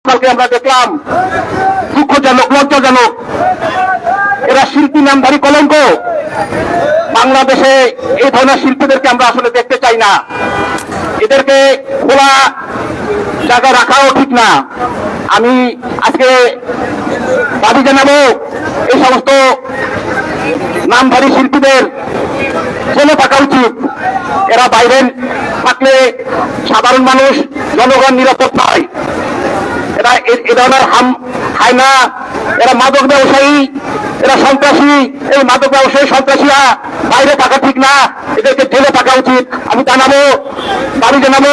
কালকে আমরা দেখলাম দুঃখজনক লজ্জাজনক এরা শিল্পী নামধারী কলঙ্ক। বাংলাদেশে এই ধরনের শিল্পীদেরকে আমরা আসলে দেখতে চাই না। এদেরকে খোলা জায়গায় রাখাও ঠিক না। আমি আজকে দাবি জানাবো এই সমস্ত নামধারী শিল্পীদের জেলে থাকা উচিত। এরা বাইরে থাকলে সাধারণ মানুষ জনগণ নিরাপদ নয়। এরা এ ধরনের খায় না। এরা মাদক ব্যবসায়ী, এরা সন্ত্রাসী। এই মাদক ব্যবসায়ী সন্ত্রাসীরা বাইরে থাকা ঠিক না, এদেরকে জেলে থাকা উচিত। আমি দাবি জানাবো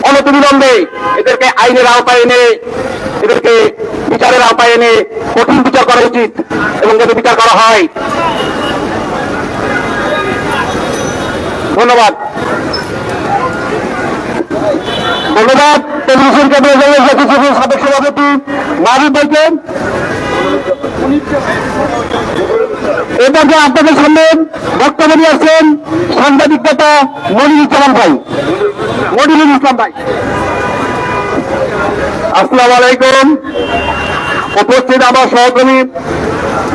অনতিবিলম্বে এদেরকে আইনের আওতায় এনে, এদেরকে বিচারের আওতায় এনে কঠিন বিচার করা উচিত এবং যাতে বিচার করা হয়। ধন্যবাদ। ধন্যবাদ টেলিভিশন কেন্দ্রের সাবেক সভাপতি মাহবুব ভাইকে। এবার আপনাদের সামনে বক্তব্য নিয়ে আসছেন সাংবাদিক নেতা মনিরুল ইসলাম ভাই। আসসালামু আলাইকুম। উপস্থিত আমার সহকর্মী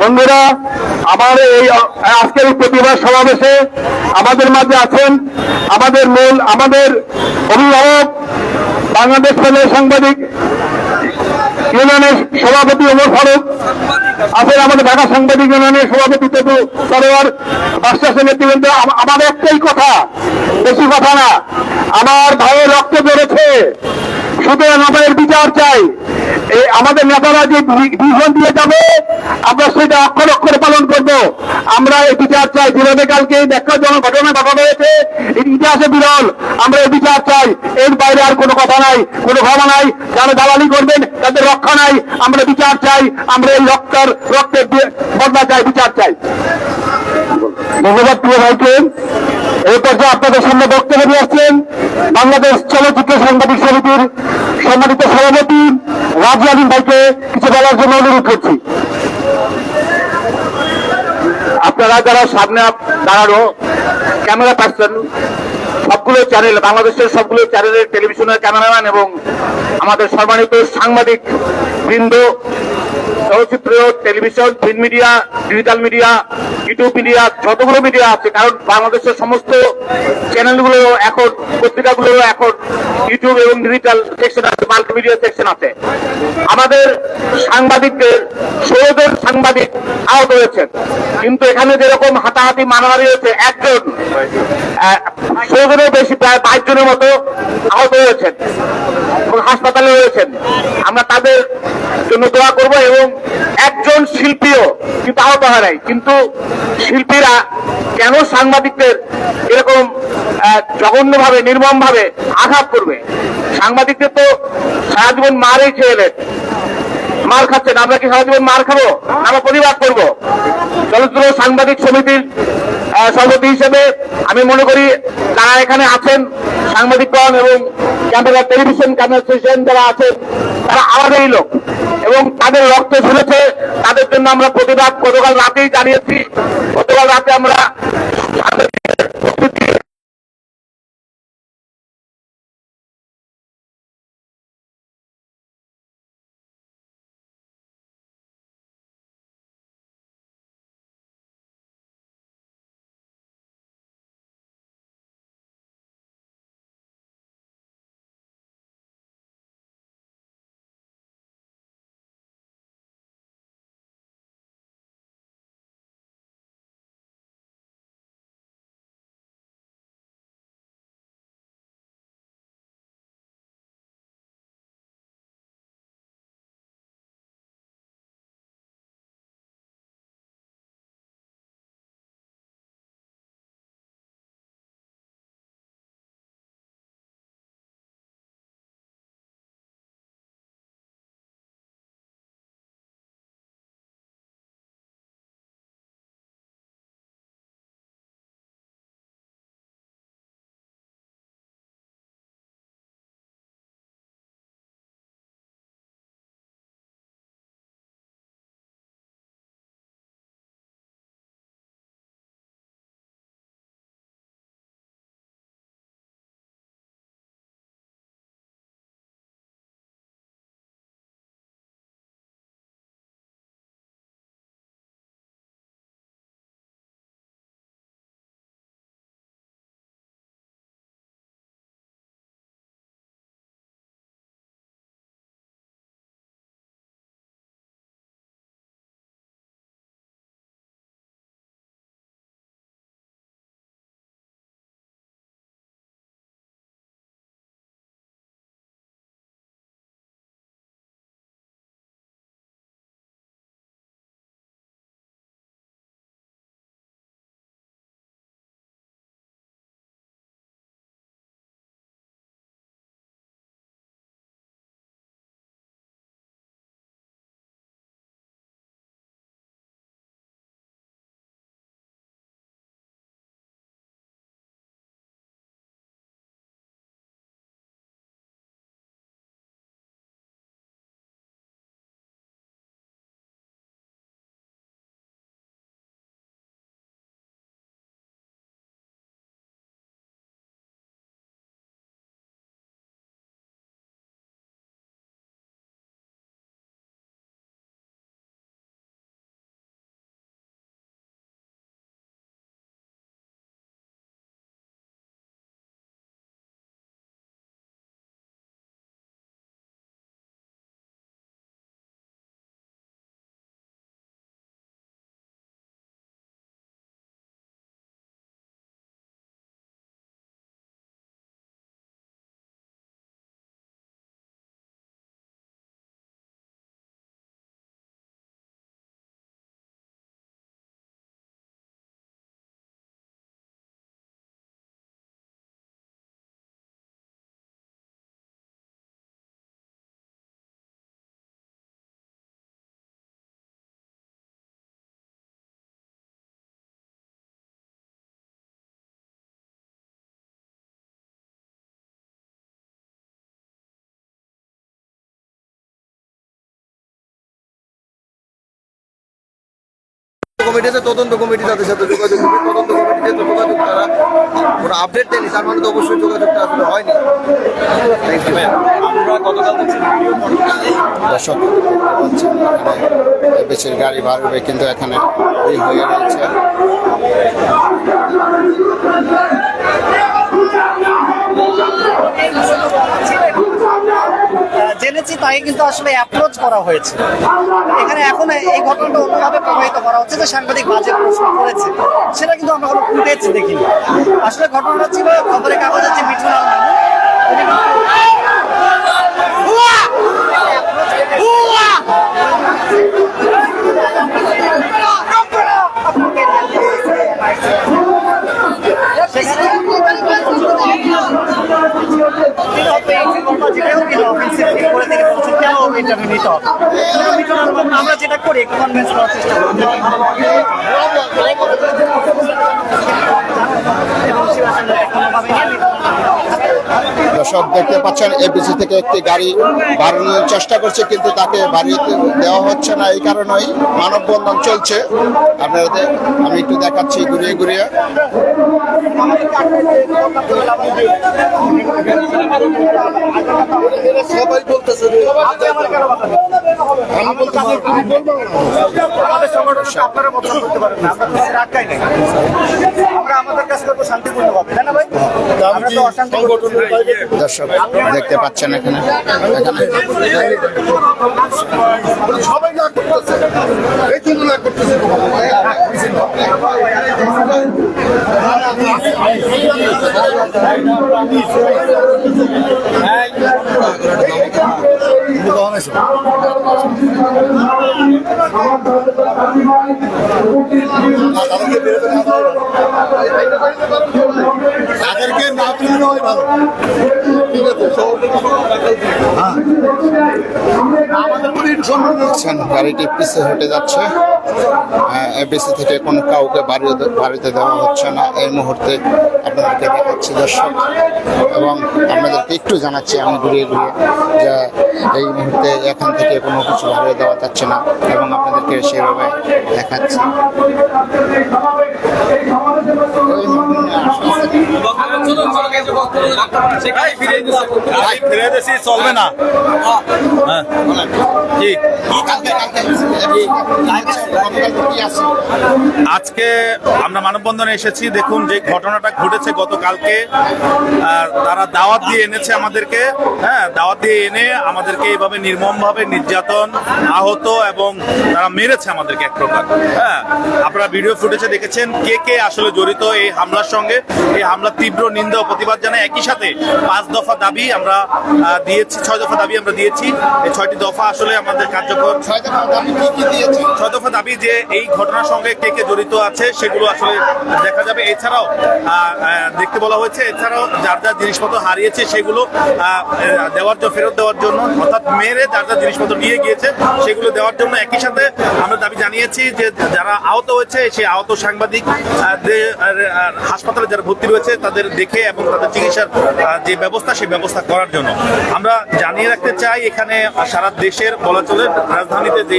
বন্ধুরা, আমার এই আজকের প্রতিবাদ সমাবেশে আমাদের মাঝে আছেন আমাদের অভিভাবক বাংলাদেশ সাংবাদিক ইউনিয়নের সভাপতি ওমর ফারুক, আছেন আমাদের ঢাকা সাংবাদিক ইউনিয়নের সভাপতি তেতু সরোয়ার, বাদশাহ নেতৃবৃন্দ। আমার একটাই কথা, বেশি কথা না, আমার ভাইয়ের রক্ত বেড়েছে, সুতরাং আমাদের বিচার চাই। আমাদের নেতারা যে ভিশন দিয়ে যাবে আমরা সেটা অক্ষর অক্ষরে পালন করব। আমরা এই বিচার চাই। যেভাবে কালকে ন্যাক্কারজনক ঘটনা ঘটা হয়েছে, ইতিহাসে বিরল। আমরা এই বিচার চাই। এর বাইরে আর কোনো কথা নাই, কোনো ভাবা নাই। যারা দালালি করবেন তাদের রক্ষা নাই। আমরা বিচার চাই। আমরা এই রক্তের বদলা চাই, বিচার চাই। ধন্যবাদ প্রিয় ভাইকে। এই পর্যায়ে আপনাদের সামনে বক্তব্য দিয়ে আসছেন বাংলাদেশ চলচ্চিত্র সাংবাদিক সমিতির সম্মানিত সভাপতি রাজি আলীম ভাইকে কিছু বলার জন্য অনুরোধ করছি। আপনারা যারা সামনে দাঁড়ানো ক্যামেরা পাচ্ছেন, সবগুলো চ্যানেল, বাংলাদেশের সবগুলো চ্যানেলের টেলিভিশনের ক্যামেরাম্যান এবং আমাদের সম্মানিত সাংবাদিক বৃন্দ, চলচ্চিত্র, television, print media, digital media, YouTube media, যতগুলো মিডিয়া আছে, কারণ বাংলাদেশের সমস্ত চ্যানেলগুলো এখন, পত্রিকাগুলো এখন ইউটিউব এবং ডিজিটাল সেকশন আছে, মাল্টিমিডিয়া সেকশন আছে। আমাদের সাংবাদিকদের 16 জন সাংবাদিক আহত হয়েছেন, কিন্তু এখানে যেরকম হাতাহাতি মারামারি হয়েছে, একজন 16 জনের বেশি, প্রায় 22 জনের মতো আহত হয়েছেন এবং হাসপাতালে রয়েছেন। আমরা তাদের জন্য দোয়া করব এবং একজন শিল্পীও কিন্তু আহত হয় নাই। কিন্তু শিল্পীরা কেন সাংবাদিকদের এরকম জঘন্যভাবে, নির্মমভাবে আঘাত করবে? সাংবাদিকদের তো সারা জীবন মারই খেয়েলেন, মার খাচ্ছেন। আমরা কি সারা জীবন মার খাবো? আমরা প্রতিবাদ করবো। চলচ্চিত্র সাংবাদিক সমিতির সভাপতি হিসেবে আমি মনে করি যারা এখানে আছেন সাংবাদিকগণ এবং ক্যামেরা, টেলিভিশন ক্যামেরা স্টেশন যারা আছেন, তারা আমাদেরই লোক এবং তাদের রক্ত ঝরেছে। তাদের জন্য আমরা প্রতিবাদ গতকাল রাতেই জানিয়েছি। গতকাল রাতে আমরা কমিটি আছে, তদন্ত কমিটি তাদের সাথে যোগাযোগ করবে। তদন্ত কমিটি যেহেতু যোগাযোগ তারা কোনো আপডেট দেয়নি, তার মানে তো অবশ্যই যোগাযোগটা আসলে হয়নি। দর্শক বেশির গাড়ি বার হবে, কিন্তু এখানে এই হয়ে রয়েছে। জেনেছি তাই কিন্তু আসলে অ্যাপ্রোচ করা হয়েছে এখানে। এখন এই ঘটনাটা অন্যভাবে প্রবাহিত করা হচ্ছে যে সাংবাদিক বাজে প্রশ্ন করেছে, সেটা কিন্তু আমরা কোনো ফুটেজ দেখিনি। আসলে ঘটনাটা ছিল খবরের কাগজের যে মিঠুন আল মামুন, উনি আমরা যেটা করি একটু কনভিন্স করার চেষ্টা করি। দর্শক দেখতে পাচ্ছেন এবিসি থেকে একটি গাড়ি বাড়ানোর চেষ্টা করছে, কিন্তু তাকে বাড়িয়ে দেওয়া হচ্ছে না। এই কারণেই মানববন্ধন চলছে। আপনাদের আমি একটু দেখাচ্ছি ঘুরিয়ে ঘুরিয়ে। সবাই বলতেছে আমি বলতে আমাদের সংগঠনকে আপনারা বদনাম করতে পারেন না, আমরা তোমাদের আটকাই নাই। আমরা আমাদের কাজ করবো শান্তিপূর্ণভাবে, তাই না ভাই? আমরা তো অশান্তি দর্শক দেখতে পাচ্ছেন এখানে সবাই না করতেছে, এই জন্য না করতেছে। তাদেরকে না তুলে দেওয়াই ভালো। ঠিক আছে, গাড়িটি পিছে হেঁটে যাচ্ছে। এবিসি থেকে কোনো কাউকে বাড়িতে দেওয়া হচ্ছে না এই মুহূর্তে। আপনাদেরকে দেখাচ্ছি দর্শক, এবং আপনাদেরকে একটু জানাচ্ছি আমি ঘুরিয়ে ঘুরিয়ে যে এই মুহূর্তে এখান থেকে কোনো কিছু বাড়িয়ে দেওয়া যাচ্ছে না, এবং আপনাদেরকে সেভাবে দেখাচ্ছি। চলবে না। আজকে আমরা মানববন্ধনে এসেছি। দেখুন যে ঘটনাটা ঘটেছে গতকালকে, তারা দাওয়াত দিয়ে এনেছে আমাদেরকে। হ্যাঁ, দাওয়াত দিয়ে এনে আমাদেরকে এইভাবে নির্মমভাবে নির্যাতন, আহত এবং তারা মেরেছে আমাদেরকে এক প্রকার। হ্যাঁ, আপনারা ভিডিও ফুটেজে দেখেছেন কে কে আসলে জড়িত এই হামলার সঙ্গে। এই হামলার তীব্র নিন্দা ও প্রতিবাদ জানাই। একই সাথে 5 দফা দাবি আমরা দিয়েছি, 6 দফা দাবি আমরা দিয়েছি। এই 6টি দফা আসলে আমাদের কার্যকর। 6 দফা দাবি যে এই ঘটনার সঙ্গে কে কে জড়িত আছে সেগুলো আসলে দেখা যাবে। এছাড়াও দেখতে বলা হয়েছে, এছাড়াও যার যার জিনিসপত্র হারিয়েছে সেগুলো ফেরত দেওয়ার জন্য, অর্থাৎ মেরে যার যার জিনিসপত্র নিয়ে গিয়েছে সেগুলো দেওয়ার জন্য। একই সাথে আমরা দাবি জানিয়েছি যে যারা আহত হয়েছে সেই আহত সাংবাদিক হাসপাতালে যারা ভর্তি রয়েছে তাদের দেখে এবং তাদের চিকিৎসার যে ব্যবস্থা সেই ব্যবস্থা করার জন্য। আমরা জানিয়ে রাখতে চাই এখানে সারা দেশের বলা চলে রাজধানীতে যে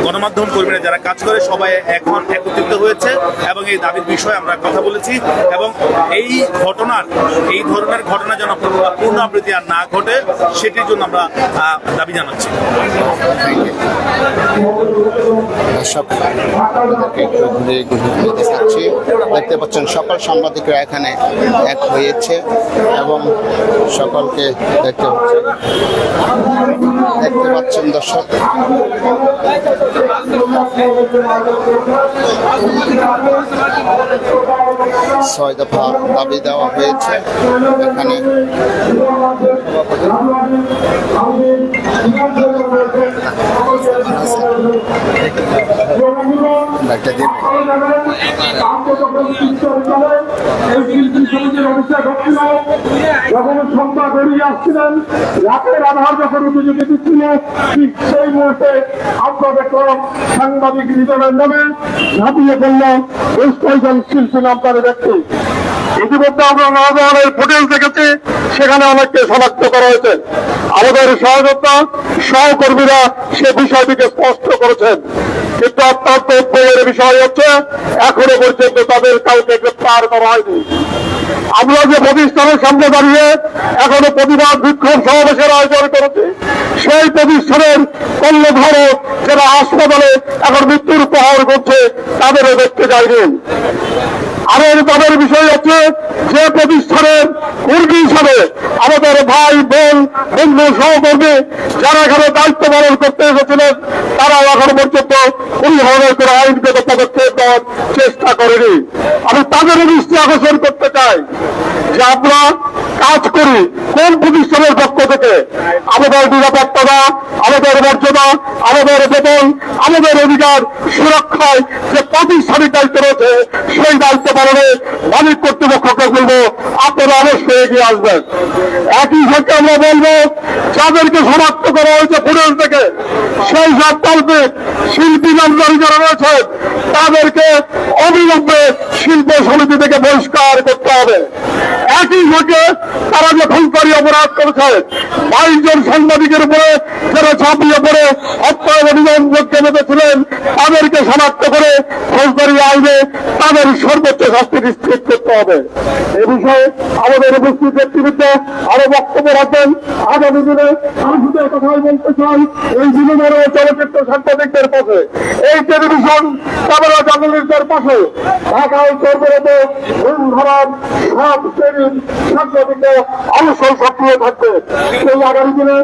গণমাধ্যম কর্মীরা যারা কাজ করে সবাই এখন একত্রিত হয়েছে এবং এই দাবির বিষয়ে আমরা কথা বলেছি। এবং এই ধরনের ঘটনা যেন পুনরাবৃত্তি আর না ঘটে সেটির জন্য আমরা দাবি জানাচ্ছি। দেখতে পাচ্ছেন সকল সাংবাদিকরা এখানে এক হয়েছে এবং সকলকে দেখতে পাচ্ছেন দর্শক। 6 দফা দাবি দেওয়া হয়েছে এখানে। যখন সংবাদ বেরিয়ে আসছিলেন, রাতের আধার যখন উপযোগী দিচ্ছিল, ঠিক সেই মুহূর্তে আমরা দেখলাম সাংবাদিক নিধনের নামে ঝাঁপিয়ে পড়ল বেশ কয়েকজন শিল্পী নামদারি ব্যক্তি। ইতিমধ্যে আমরা নানা ধরনের ফুটেজ দেখেছি, সেখানে অনেককে শনাক্ত করা হয়েছে। আমাদের সহকর্মীরা সে বিষয়টিকে স্পষ্ট করেছেন, কিন্তু অত্যন্ত উদ্বেগের বিষয় হচ্ছে এখনো পর্যন্ত তাদের কাউকে গ্রেপ্তার করা হয়নি। আমরা যে প্রতিষ্ঠানের সামনে দাঁড়িয়ে এখনো প্রতিবাদ বিক্ষোভ সমাবেশের আয়োজন করেছি, সেই প্রতিষ্ঠানের কর্মধারক যারা হাসপাতালে এখন মৃত্যুর প্রহর করছে তাদেরও দেখতে যায়নি। আরো তাদের বিষয় হচ্ছে যে প্রতিষ্ঠানের কর্মী হিসাবে আমাদের ভাই বোন বন্ধু সহকর্মী যারা এখানে দায়িত্ব পালন করতে এসেছিলেন, তারাও এখন পর্যন্ত কোন ধরনের কোনো আইনগত পদক্ষেপ নেওয়ার চেষ্টা করেনি। আমি তাদের দৃষ্টি আকর্ষণ করতে চাই যে আমরা কাজ করি কোন প্রতিষ্ঠানের পক্ষ থেকে, আমাদের নিরাপত্তা, আমাদের মর্যাদা, আমাদের বেতন, আমাদের অধিকার সুরক্ষায় যে প্রাতিষ্ঠানিক দায়িত্ব রয়েছে, সেই দায়িত্ব পালনে মালিক কর্তৃপক্ষকে বলবো আপনারা অবশ্যই এগিয়ে আসবেন। একই সাথে আমরা বলবো যাদেরকে শনাক্ত করা হয়েছে ফুটেজ থেকে, সেই সব কাল্পিক শিল্পী নামধারী যারা রয়েছেন তাদেরকে অবিলম্বে শিল্প সমিতি থেকে বহিষ্কার করতে হবে। একই সাথে তারা যে ফৌজদারি অপরাধ করেছে 22 জন সাংবাদিকের উপরে যারা ঝাঁপিয়ে পড়ে হত্যা এবং নিধনযজ্ঞে মেতেছিলেন, তাদেরকে শনাক্ত করে ফৌজদারি আইনে তাদের সর্বোচ্চ শাস্তি নিশ্চিত করতে হবে। এ বিষয়ে আমাদের উপস্থিত ব্যক্তিবৃন্দ আরো বক্তব্য রাখবেন। আগামী দিনে আমি শুধু কথাই বলতে চাই, এই বিনোদন ও চলচ্চিত্র সাংবাদিকদের পাশে, এই টেলিভিশন ক্যামেরা জার্নালিস্টদের পাশে ঢাকায় কর্মরত মূলধারার সব শ্রেণীর সাংবাদিকরা অবশ্যই সক্রিয় থাকবে। এই আগামী দিনে